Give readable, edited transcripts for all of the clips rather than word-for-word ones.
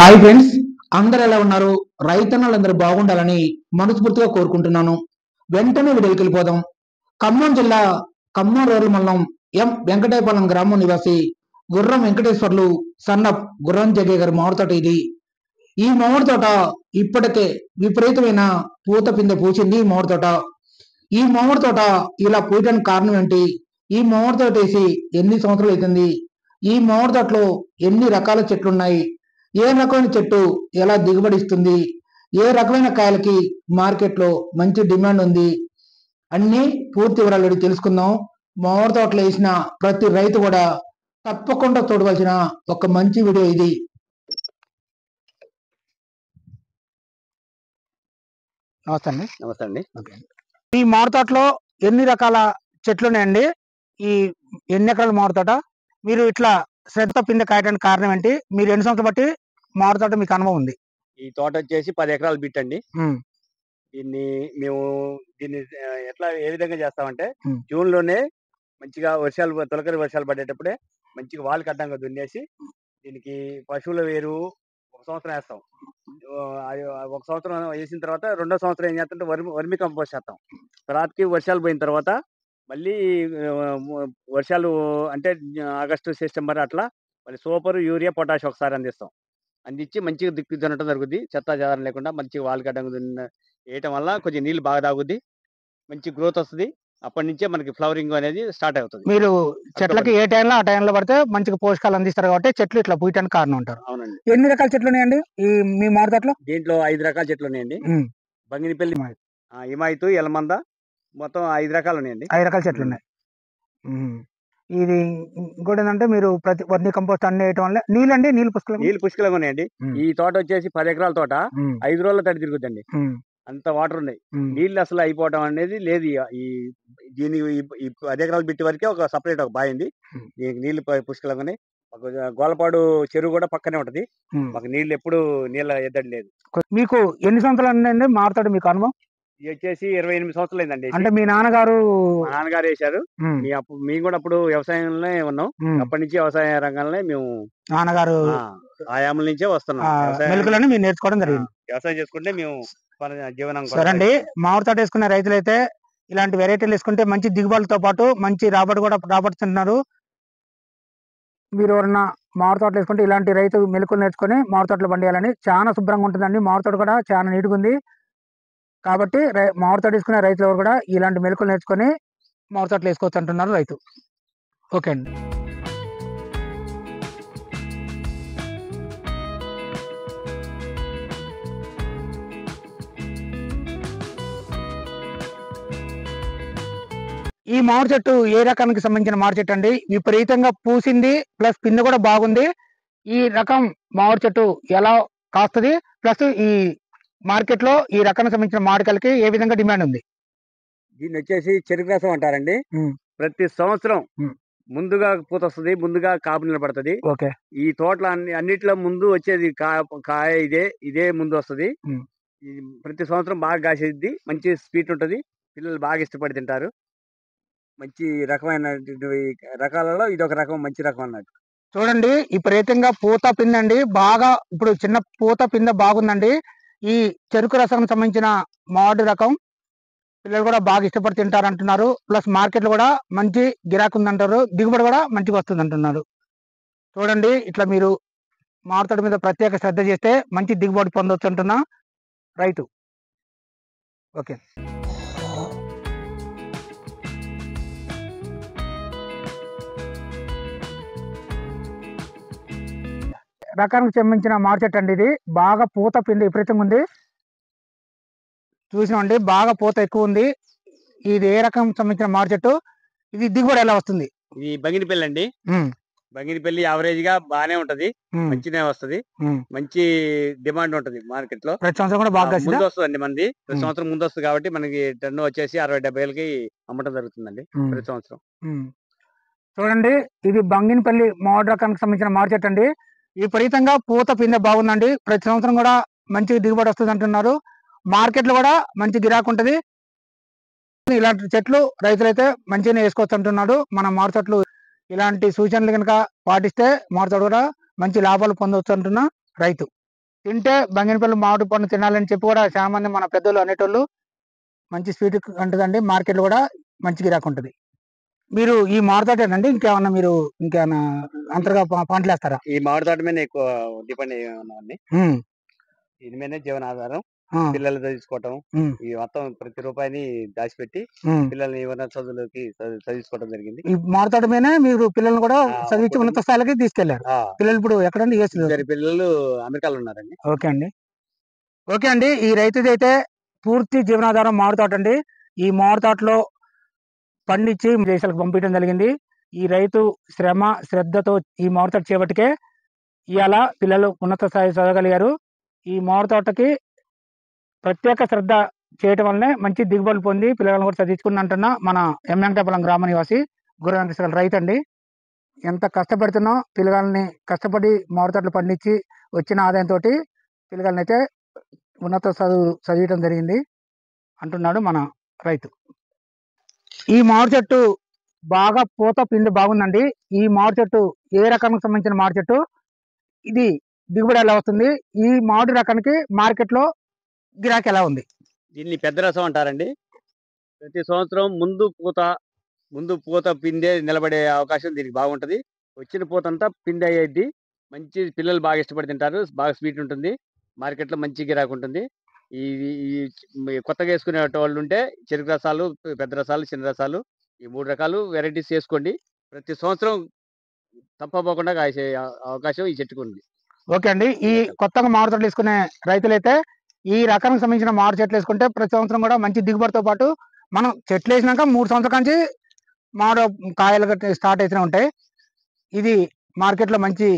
Hi friends, అందరు ఎలా ఉన్నారు? రైతన్నలందరూ బాగుండాలని మనస్ఫూర్తిగా కోరుకుంటున్నాను. వెంటనే వీడియోకి వెళ్ళిపోదాం. ఖమ్మం జిల్లా ఖమ్మం రూరల్ మండలం వెంకటేపాలెం గ్రామం నివాసి గుర్రం వెంకటేశ్వర్లు సన్నప్ గుర్రం జగే గారి మామిడి తోట ఇది. ఈ మామిడి తోట ఇప్పటికే విపరీతమైన పూత పిందె పూసింది. ఈ మామిడి తోట ఇలా పూయడానికి కారణం ఏంటి? ఈ మామిడి తోట వేసి ఎన్ని సంవత్సరాలు అవుతుంది? ఈ మామిడి తోటలో ఎన్ని రకాల చెట్లు ఉన్నాయి? ఏ రకమైన చెట్టు ఎలా దిగుబడి ఇస్తుంది? ఏ రకమైన కాయలకి మార్కెట్లో మంచి డిమాండ్ ఉంది? అన్ని పూర్తి వివరాలు తెలుసుకుందాం. మామిడి తోటలో వేసిన ప్రతి రైతు కూడా తప్పకుండా చూడవలసిన ఒక మంచి వీడియో ఇది. నమస్తే అండి. ఈ మామిడి తోటలో ఎన్ని రకాల చెట్లు ఉన్నాయండి? ఈ ఎన్ని ఎకరాల మామిడి తోట? మీరు ఇట్లా శ్రద్ధ పిందె కాయడానికి కారణం ఏంటి? మీరు ఎన్ని సంవత్సరాలు బట్టి మామిడి తోట మీకు అనుభవం ఉంది? ఈ తోట వచ్చేసి 10 ఎకరాలు బిట్ అండి. మేము దీన్ని ఎట్లా ఏ విధంగా చేస్తామంటే జూన్ లోనే మంచిగా తొలకరి వర్షాలు పడేటప్పుడే మంచిగా వాల్ కడ్డంగా దున్నేసి దీనికి పశువుల వేరు ఒక సంవత్సరం వేస్తాం. ఒక సంవత్సరం వేసిన తర్వాత రెండో సంవత్సరం ఏం చేస్తామంటే వర్మి కంపోస్ట్ చేస్తాం. తర్వాతకి వర్షాలు పోయిన తర్వాత మళ్ళీ వర్షాలు అంటే ఆగస్టు సెప్టెంబర్ అట్లా మళ్ళీ సూపర్ యూరియా పొటాష్ ఒకసారి అందిస్తాం. అందించి మంచిగా దిక్కు దున్నటం జరుగుద్ది. చెత్త చెదారం లేకుండా మంచిగా వాల్ కడ్డంగా వేయటం వల్ల కొంచెం నీళ్ళు బాగా తాగుద్ది, మంచి గ్రోత్ వస్తుంది. అప్పటి నుంచే మనకి ఫ్లవరింగ్ అనేది స్టార్ట్ అవుతుంది. మీరు చెట్లకి ఏ టైంలో ఆ టైంలో పడితే మంచిగా పోషకాలు అందిస్తారు కాబట్టి చెట్లు ఇట్లా పూయటానికి కారణం అంటారు. అవునండి. ఎన్ని రకాల చెట్లు ఉన్నాయండి ఈ మీ మామిడి తోటలో? దీంట్లో 5 రకాల చెట్లు ఉన్నాయండి. బంగినిపల్లి, హిమాయతు, ఎలమంద మొత్తం 5 రకాలు ఉన్నాయండి. 5 రకాల చెట్లు ఉన్నాయి. ఇది ఇంకోటి ఏంటంటే మీరు ప్రతి వర్మి కంపోస్ట్ అన్ని వేయటం వల్ల నీళ్ళు పుష్కలంగా ఉన్నాయండి. ఈ తోట వచ్చేసి 10 ఎకరాల తోట 5 రోజుల తడి తిరుగుద్దండి. అంత వాటర్ ఉన్నాయి. నీళ్ళు అసలు అయిపోవటం అనేది లేదు. దీని 10 ఎకరాలు బిట్టి వరకే ఒక సపరేట్ ఒక బాయి ఉంది. దీనికి నీళ్లు పుష్కలంగా ఉన్నాయి. గోలపాడు చెరువు కూడా పక్కనే ఉంటది. మాకు నీళ్ళు ఎప్పుడు నీళ్ళ ఎద్దడి లేదు. మీకు ఎన్ని సంవత్సరాలు మారుతాడు మీకు అనుభవం? ఇది వచ్చేసి 28 సంవత్సరాలు అయిందండి. అంటే మీ నాన్నగారు వేశారు. మేము కూడా అప్పుడు వ్యవసాయంలో ఉన్నాం. అప్పటి నుంచి వ్యవసాయ రంగంలో మేము నాన్నగారు ఆయాముల నుంచే వస్తున్నాం. మెలకువలను మీరు నేర్చుకోవడం జరిగింది. వ్యవసాయం చేసుకుంటే మేము జీవనం. సరే అండి, మామిడి తోట వేసుకునే రైతులైతే ఇలాంటి వెరైటీలు వేసుకుంటే మంచి దిగుబడితో పాటు మంచి రాబడి కూడా రాబడుతున్నారు. మీరు ఎవరన్నా మామిడి తోటలు వేసుకుంటే ఇలాంటి రైతు మెలకువలు నేర్చుకొని మామిడి తోటలు పండియాలని. చాలా శుభ్రంగా ఉంటుందండి. మామిడి తోట కూడా చాలా నీట్గా ఉంది. కాబట్టి మామిడి తోట వేసుకునే రైతులు ఎవరు కూడా ఇలాంటి మెలకువలు నేర్చుకొని మామిడి తోటలు వేసుకోవచ్చు అంటున్నారు రైతు. ఓకే అండి. ఈ మామిడి చెట్టు ఏ రకానికి సంబంధించిన మామిడి చెట్టు అండి? విపరీతంగా పూసింది, ప్లస్ పిందె కూడా బాగుంది. ఈ రకం మామిడి చెట్టు ఎలా కాస్తుంది? ప్లస్ ఈ మార్కెట్ లో ఈ రకానికి సంబంధించిన మామిడికాయలకి ఏ విధంగా డిమాండ్ ఉంది? దీన్ని వచ్చేసి చెరుకు రసం అంటారండి. ప్రతి సంవత్సరం ముందుగా పూత వస్తుంది, ముందుగా కాపు నిలబడుతుంది. ఈ తోటల అన్నిట్లో ముందు వచ్చేది కాయ ఇదే ముందు వస్తుంది. ప్రతి సంవత్సరం బాగా కాసేది, మంచి స్వీట్ ఉంటది. పిల్లలు బాగా ఇష్టపడి తింటారు. మంచి రకమైన రకాలలో ఇది ఒక రకం, మంచి రకం అన్నట్టు. చూడండి, విపరీతంగా పూత పిందండి. బాగా ఇప్పుడు చిన్న పూత పింద బాగుందండి. ఈ చెరుకు రసానికి సంబంధించిన మామిడి రకం పిల్లలు కూడా బాగా ఇష్టపడి తింటారు అంటున్నారు. ప్లస్ మార్కెట్లో కూడా మంచి గిరాకీ ఉందంటారు. దిగుబడి కూడా మంచిగా వస్తుంది అంటున్నారు. చూడండి, ఇట్లా మీరు మామిడి తోట మీద ప్రత్యేక శ్రద్ధ చేస్తే మంచి దిగుబడి పొందవచ్చు అంటున్నా రైతు. ఓకే. రకానికి సంబంధించిన మామిడి చెట్టు అండి. ఇది బాగా పూత పిండి విపరీతంగా ఉంది. చూసినామండి, బాగా పూత ఎక్కువ ఉంది. ఇది ఏ రకం సంబంధించిన మామిడి చెట్టు? ఇది దిగుబడి ఎలా వస్తుంది? ఇది బంగినిపల్లి అండి. బంగినిపల్లి యావరేజ్ గా బాగానే ఉంటది, మంచిగా వస్తుంది. మంచి డిమాండ్ ఉంటది మార్కెట్ లో. ప్రతి సంవత్సరం కూడా బాగా ముందు వస్తుందండి. మంది ప్రతి సంవత్సరం ముందు వస్తుంది కాబట్టి మనకి టన్ను వచ్చేసి 60-70 అమ్మటం జరుగుతుందండి ప్రతి సంవత్సరం. చూడండి, ఇది బంగినపల్లి మామిడి రకానికి సంబంధించిన మామిడి చెట్టు అండి. విపరీతంగా పూత పిందె బాగుందండి. ప్రతి సంవత్సరం కూడా మంచి దిగుబడి వస్తుంది అంటున్నారు. మార్కెట్ లో కూడా మంచి గిరాకీ ఉంటది. ఇలాంటి చెట్లు రైతులైతే మంచిగానే వేసుకోవచ్చు అంటున్నాడు. మన మామిడి చెట్లు ఇలాంటి సూచనలు కనుక పాటిస్తే మామిడి తోట కూడా మంచి లాభాలు పొందవచ్చు అంటున్నా రైతు. తింటే బంగినపల్లి మామిడి పండు తినాలని చెప్పి కూడా చాలా మంది మన పెద్దలు అనేటోళ్ళు. మంచి స్వీట్ ఉంటుందండి. మార్కెట్లో కూడా మంచి గిరాకీ ఉంటుంది. మీరు ఈ మామిడి తోటేనండి ఇంకేమన్నా మీరు ఇంకేమన్నా అంతర్గా పంటలు వేస్తారా? ఈ మామిడి తోట మీద ఎక్కువ డిపెండ్ అయ్యి ఉన్నామండి. దీని మీదనే జీవనాధారం. పిల్లలు చదివించుకోవటం, ఈ మొత్తం ప్రతి రూపాయిని దాచిపెట్టి పిల్లల్ని ఉన్నత చదువులకి చదివించుకోవడం జరిగింది. ఈ మామిడి తోట మీదనే మీరు పిల్లల్ని కూడా చదివించి ఉన్నత స్థాయిలకి తీసుకెళ్లారు. పిల్లలు ఇప్పుడు ఎక్కడండి? ఇద్దరు పిల్లలు అమెరికాలో ఉన్నారండి. ఓకే అండి. ఈ రైతుది అయితే పూర్తి జీవనాధారం మామిడి తోట అండి. ఈ మామిడి తోటలో పండించి దేశాలకు పంపించడం జరిగింది. ఈ రైతు శ్రమ శ్రద్ధతో ఈ మామిడి తోట చేపట్టుకే ఇవాళ పిల్లలు ఉన్నత స్థాయి చదవగలిగారు. ఈ మామిడి తోటకి ప్రత్యేక శ్రద్ధ చేయటం వల్లనే మంచి దిగుబడులు పొంది పిల్లలను కూడా చదివించుకుని అంటున్న మన ఎం వెంకటాపురం గ్రామ నివాసి గుర్ర వెంకటేశ్వర రైతు అండి. ఎంత కష్టపడుతున్నా పిల్లగాల్ని కష్టపడి మామిడి తోటలు పండించి వచ్చిన ఆదాయంతో పిల్లగాల్ని అయితే ఉన్నత చదివడం జరిగింది అంటున్నాడు మన రైతు. ఈ మామిడి చెట్టు బాగా పూత పిండి బాగుందండి. ఈ మామిడి చెట్టు ఏ రకానికి సంబంధించిన మామిడి చెట్టు? ఇది దిగుబడి ఎలా వస్తుంది? ఈ మామిడి రకానికి మార్కెట్లో గిరాకీ ఎలా ఉంది? దీన్ని పెద్ద రసం అంటారండి. ప్రతి సంవత్సరం ముందు పూత పిండే నిలబడే అవకాశం దీనికి బాగుంటది. వచ్చిన పూత అంతా పిండి అయ్యేది. మంచి పిల్లలు బాగా ఇష్టపడి తింటారు. బాగా స్వీట్ ఉంటుంది. మార్కెట్లో మంచి గిరాకీ ఉంటుంది. ఈ కొత్తగా వేసుకునే వాళ్ళు ఉంటే చెరుకు రసాలు, పెద్ద రసాలు, చిన్న రసాలు ఈ 3 రకాలు వెరైటీస్ చేసుకోండి. ప్రతి సంవత్సరం తప్పపోకుండా కాసే అవకాశం ఈ చెట్టుకు ఉంది. ఓకే అండి. ఈ కొత్తగా మామిడి తోటలు వేసుకునే రైతులైతే ఈ రకానికి సంబంధించిన మామిడి చెట్లు వేసుకుంటే ప్రతి సంవత్సరం కూడా మంచి దిగుబడితో పాటు మనం చెట్లు వేసినాక 3 సంవత్సరాల నుంచి మామిడి కాయలు స్టార్ట్ అయితేనే ఉంటాయి. ఇది మార్కెట్లో మంచి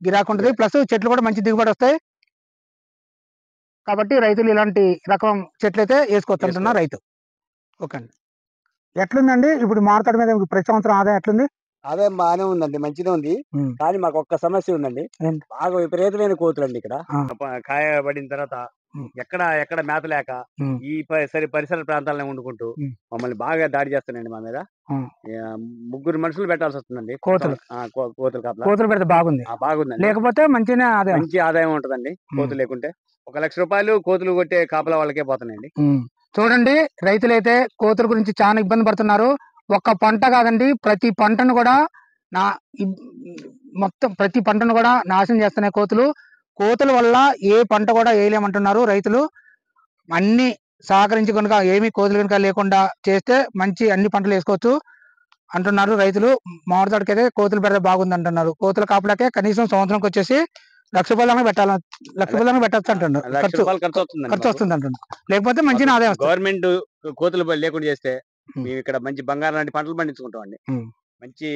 గిరాకీ ఉంటుంది. ప్లస్ చెట్లు కూడా మంచి దిగుబడి వస్తాయి. కాబట్టి రైతులు ఇలాంటి రకం చెట్లు అయితే వేసుకోవచ్చు అంటున్నా రైతు. ఓకే అండి. ఎట్లుందండి ఇప్పుడు మామిడి తోట మీద ప్రతి సంవత్సరం ఆదాయం ఎట్లుంది? ఆదాయం బాగానే ఉందండి, మంచిగా ఉంది. కానీ మాకు ఒక్క సమస్య ఉందండి. బాగా విపరీతమైన కోతులండి ఇక్కడ. కాయ పడిన తర్వాత ఎక్కడ మేత లేక ఈ పరిసర ప్రాంతాలను వండుకుంటూ మమ్మల్ని బాగా దాడి చేస్తున్నాయండి. మా మీద 3 మనుషులు పెట్టాల్సి వస్తుందండి. కోతులు పెడితే బాగుంది, లేకపోతే మంచి ఆదాయం ఉంటదండి. కోతులు లేకుంటే 1 లక్ష రూపాయలు కోతులు కొట్టే కాపలా వాళ్ళకే పోతున్నాయండి. చూడండి, రైతులైతే కోతుల గురించి చాలా ఇబ్బంది పడుతున్నారు. ఒక్క పంట కాదండి, ప్రతి పంటను కూడా ప్రతి పంటను కూడా నాశనం చేస్తున్నాయి కోతులు. కోతుల వల్ల ఏ పంట కూడా వేయలేమంటున్నారు రైతులు. అన్ని సహకరించి కనుక ఏమీ కోతులు కనుక లేకుండా చేస్తే మంచి అన్ని పంటలు వేసుకోవచ్చు అంటున్నారు రైతులు. మామిడి తోటకైతే కోతులు పెడితే బాగుంది అంటున్నారు. కోతుల కాపులకే కనీసం సంవత్సరంకి వచ్చేసి 1 లక్ష రూపాయలు పెట్టచ్చు అంటున్నారు. ఖర్చు వస్తుంది అంటున్నారు. లేకపోతే మంచి ఆదాయం వస్తుంది. గవర్నమెంట్ కోతులు లేకుండా చేస్తే మేము ఇక్కడ మంచి బంగారం లాంటి పంటలు పండించుకుంటాం అండి. మంచి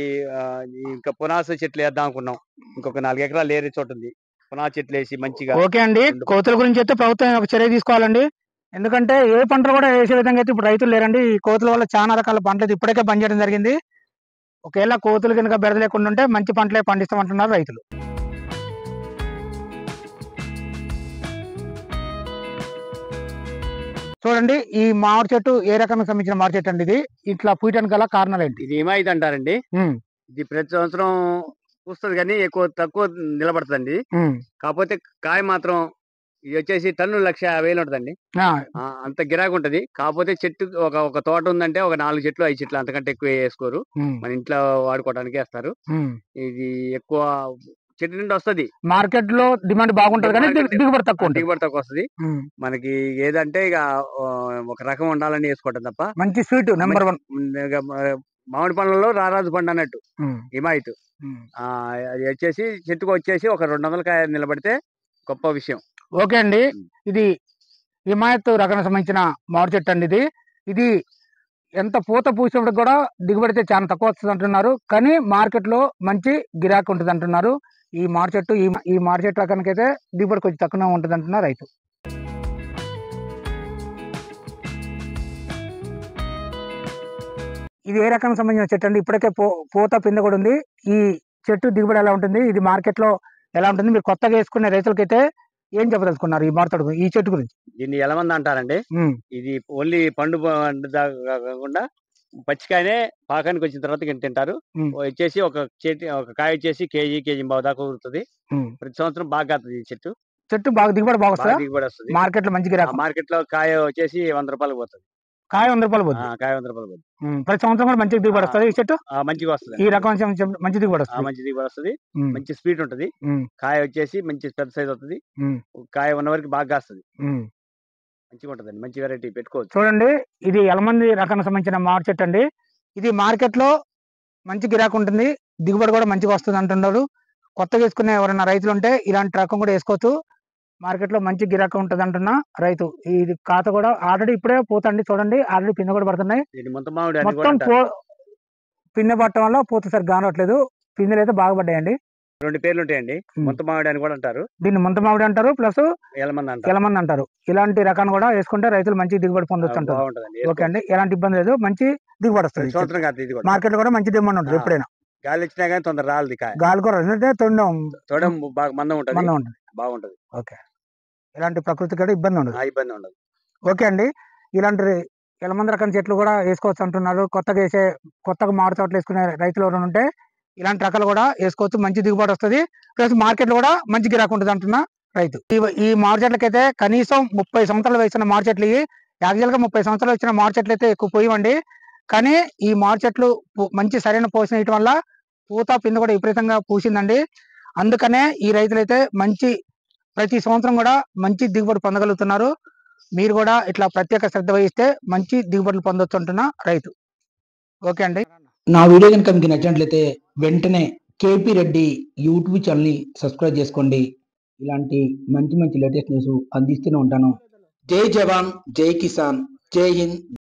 ఇంకా పునాస చెట్లు వేద్దాం అనుకున్నాం. ఇంకొక 4 ఎకరాలు ఏరే చోటు ఉంది. పునాస చెట్లు వేసి మంచిగా. ఓకే అండి, కోతుల గురించి అయితే ప్రభుత్వం ఒక చర్య తీసుకోవాలండి. ఎందుకంటే ఏ పంటలు కూడా వేసే విధంగా అయితే ఇప్పుడు రైతులు లేరండి. ఈ కోతుల వల్ల చాలా రకాల పంటలు ఇప్పటికే బంద్ చేయడం జరిగింది. ఒకవేళ కోతులు కనుక బెడద లేకుండా ఉంటే మంచి పంటలే పండిస్తామంటున్నారు రైతులు. చూడండి, ఈ మామిడి చెట్టు ఏ రకానికి సంబంధించిన మామిడి చెట్టు అండి? ఇది ఇట్లా పూయటానికి గల కారణాలు ఏంటి? ఇది ఏమైంది అంటారండి. ఇది ప్రతి సంవత్సరం పూస్తుంది కానీ తక్కువ నిలబడుతుందండి. కాకపోతే కాయ మాత్రం ఇది వచ్చేసి టన్ను 1,50,000 ఉంటదండి. అంత గిరాకీ ఉంటది. కాకపోతే చెట్టు ఒక తోట ఉందంటే ఒక 4 చెట్లు 5 చెట్లు అంతకంటే ఎక్కువ వేసుకోరు. మన ఇంట్లో వాడుకోవడానికి వేస్తారు. ఇది ఎక్కువ చెట్టు నుండి వస్తుంది. మార్కెట్ లో డిమాండ్ బాగుంటది కానీ దిగుబడి తక్కువ వస్తుంది. మనకి ఏదంటే ఇక ఒక రకం ఉండాలని వేసుకోవటం తప్ప. మంచి స్వీట్ నెంబర్ 1 మామిడి పండ్లలో రారాజు పండు అన్నట్టు హిమాయత్. అది వచ్చేసి చెట్టుకు వచ్చేసి ఒక 200 కాయ నిలబడితే గొప్ప విషయం. ఓకే అండి, ఇది హిమాయత్ రకానికి సంబంధించిన మామిడి చెట్టు అండి. ఇది ఎంత పూత పూసినప్పుడు కూడా దిగుబడితే చాలా తక్కువ వస్తుంది అంటున్నారు. కానీ మార్కెట్ లో మంచి గిరాకీ ఉంటుంది అంటున్నారు. ఈ మామిడి చెట్టు రకానికి అయితే దిగుబడి కొంచెం తక్కువ ఉంటుంది అంటున్నారు రైతు. ఇది ఏ రకానికి సంబంధించిన చెట్టు అండి? ఇప్పటికే పూత పిండి కూడా ఉంది. ఈ చెట్టు దిగుబడి ఎలా ఉంటుంది? ఇది మార్కెట్ లో ఎలా ఉంటుంది? మీరు కొత్తగా వేసుకునే రైతులకైతే ఏం చెప్పదలుచుకున్నారు ఈ మామిడి తోట, ఈ చెట్టు గురించి? దీన్ని ఎలమంది అంటారండి. ఇది ఓన్లీ పండు కాకుండా పచ్చికాయనే పాకానికి వచ్చిన తర్వాత తింటారు. వచ్చేసి ఒక కాయ వచ్చేసి కేజీ 1.5 కేజీ దాకా ఊరుతుంది. ప్రతి సంవత్సరం బాగా కాస్తుంది ఈ చెట్టు. చెట్టు బాగా దిగుబడి బాగా బాగా వస్తుందా? దిగుబడి వస్తుంది. మార్కెట్ లో మంచి గిరాకీ. మార్కెట్ లో కాయ వచ్చేసి 100 రూపాయలకు పోతుంది. కాయ 100 రూపాయలు పోతుంది. కాయ 100 రూపాయలు పోతుంది. ప్రతి సంవత్సరం కూడా మంచి దిగుబడి వస్తుంది ఈ చెట్టు. మంచిగా వస్తుంది. ఈ రకం మంచి దిగుబడి వస్తుంది. మంచి దిగుబడి వస్తుంది. మంచి స్వీట్ ఉంటది. కాయ వచ్చేసి మంచి పెద్ద సైజ్ అవుతుంది. కాయ ఉన్న వరకు బాగా కాస్తుంది. మంచిగా ఉంటదండి. మంచి వెరైటీ పెట్టుకోవచ్చు. చూడండి, ఇది ఎలమంది రకానికి సంబంధించిన మామిడి చెట్టు అండి. ఇది మార్కెట్ లో మంచి గిరాకీ ఉంటుంది, దిగుబడి కూడా మంచిగా వస్తుంది అంటున్నారు. కొత్తగా వేసుకునే ఎవరైనా రైతులు ఉంటే ఇలాంటి రకం కూడా వేసుకోవచ్చు. మార్కెట్ లో మంచి గిరాకీ ఉంటుంది అంటున్నా రైతు. ఇది కాత కూడా ఆల్రెడీ ఇప్పుడే పోతండి. చూడండి, ఆల్రెడీ పిందె కూడా పడుతున్నాయి. మొత్తం పిందె పట్టడం వల్ల పూత సరిగ్గా కానట్లేదు. పిందెలు అయితే బాగా పడ్డాయండి. 2 పేర్లు ఉంటాయండి. ముంత మామిడి అని కూడా అంటారు. దీన్ని ముంత మామిడి అంటారు, ప్లస్ ఎలమంది అంటారు. ఇలాంటి రకాన్ని కూడా వేసుకుంటే రైతులు మంచి దిగుబడి పొందొచ్చు అంటారు. ఓకే అండి, ఎలాంటి ఇబ్బంది లేదు, మంచి దిగుబడి వస్తుంది. మార్కెట్ లో కూడా మంచి డిమాండ్ ఉంటుంది. ఎప్పుడైనా గాలి వచ్చినా కానీ తొందర రాలది. గాలి కూడా తొండం బాగా మందం ఉంటుంది. బాగుంటది. ఓకే, ఇలాంటి ప్రకృతి కూడా ఇబ్బంది ఉండదు. ఓకే అండి, ఇలాంటి ఎలమంది రకం చెట్లు కూడా వేసుకోవచ్చు అంటున్నారు. కొత్తగా మామిడి తోటలు వేసుకునే రైతులు ఎవరైనా ఉంటే ఇలాంటి రకాలు కూడా వేసుకోవచ్చు. మంచి దిగుబడి వస్తుంది, ప్లస్ మార్కెట్ లో కూడా మంచి గిరాకీ ఉంటుంది అంటున్నా రైతు. ఈ మామిడి చెట్లకైతే కనీసం 30 సంవత్సరాలు వేసిన మామిడి చెట్లు, యాక్చువల్ గా 30 సంవత్సరాలు వచ్చిన మామిడి చెట్లు అయితే ఎక్కువ పోయివండి. కానీ ఈ మామిడి చెట్లు మంచి సరైన పోషణ ఇవ్వడం వల్ల పూత పిండి కూడా విపరీతంగా పూసిందండి. అందుకనే ఈ రైతులైతే ప్రతి సంవత్సరం కూడా మంచి దిగుబడి పొందగలుగుతున్నారు. మీరు కూడా ఇట్లా ప్రత్యేక శ్రద్ధ వహిస్తే మంచి దిగుబడులు పొందొచ్చు అంటున్నా రైతు. ఓకే అండి, నా వీడియో కనుక మీకు నచ్చినట్లయితే వెంటనే కేపీ రెడ్డి యూట్యూబ్ ఛానల్ని సబ్స్క్రైబ్ చేసుకోండి. ఇలాంటి మంచి లేటెస్ట్ న్యూస్ అందిస్తూనే ఉంటాను. జై జవాన్, జై కిసాన్, జై హింద్.